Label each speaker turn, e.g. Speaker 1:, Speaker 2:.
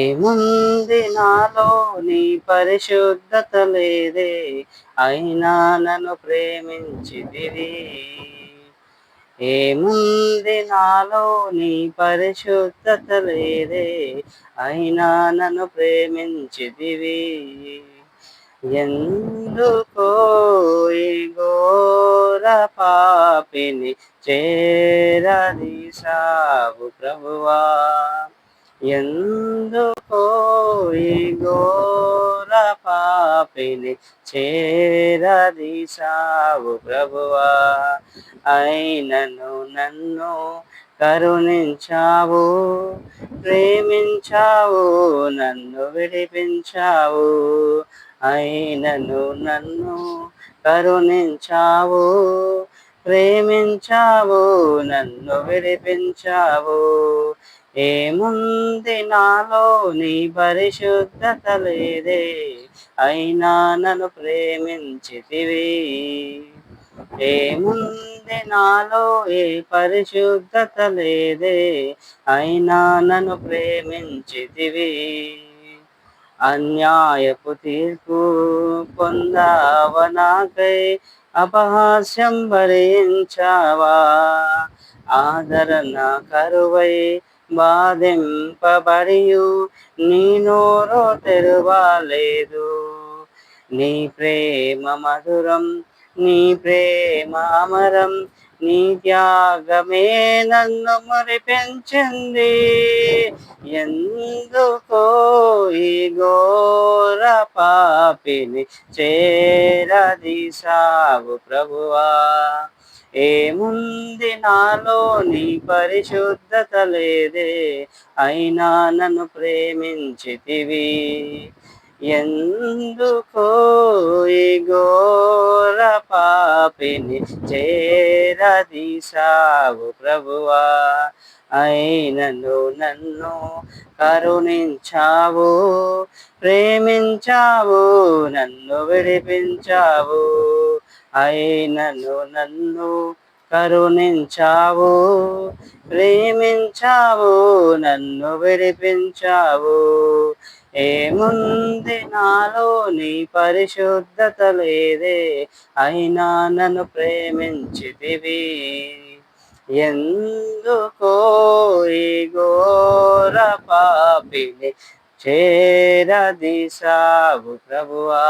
Speaker 1: ఏముంది నాలో నీ పరిశుద్ధత లేదే, అయినా నన్ను ప్రేమించితివి. ఏముంది నాలో నీ పరిశుద్ధత లేదే, అయినా నన్ను ప్రేమించితివి. ఎందుకో ఈ ఘోర పాపిని చేరదీశావు ప్రభువా. ఎందుకో ఈ ఘోర పాపిని చేరదీశావు ప్రభువా. అయినను నన్ను కరుణించావు, ప్రేమించావు, నన్ను విడిపించావు. అయినను నన్ను కరుణించావు, ప్రేమించావు, నన్ను విడిపించావు. ఏముంది నాలో నీ పరిశుద్ధత లేదే, అయినా నన్ను ప్రేమించితివి. ఏముంది నాలో ఏ పరిశుద్ధత లేదే, అయినా నన్ను ప్రేమించితివి. అన్యాయపు తీర్పు పొందావ నాకై, అపహాస్యం భరించావా. ఆదరణ కరువై బాధింపబడియు నీ నోరు తెరువలేదు. నీ ప్రేమ మధురం, నీ ప్రేమ అమరం, నీ త్యాగమే నన్ను మురిపించింది. ఎందుకో ఈ ఘోర పాపిని చేరదీశావు ప్రభువా. ఏముంది నాలో నీ పరిశుద్ధత లేదే, అయినా నన్ను ప్రేమించితివి. ఎందుకో ఈ ఘోర పాపిని చేరదీశావు ప్రభువా. అయినను నన్ను కరుణించావు, ప్రేమించావు, నన్ను విడిపించావు. అయినను నన్ను కరుణించావు, ప్రేమించావు, నన్ను విడిపించావు. ఏముంది నాలో నీ పరిశుద్ధత లేదే, అయినా నన్ను ప్రేమించితివి. ఎందుకో ఈ ఘోర పాపిని చేరదీశావు ప్రభువా.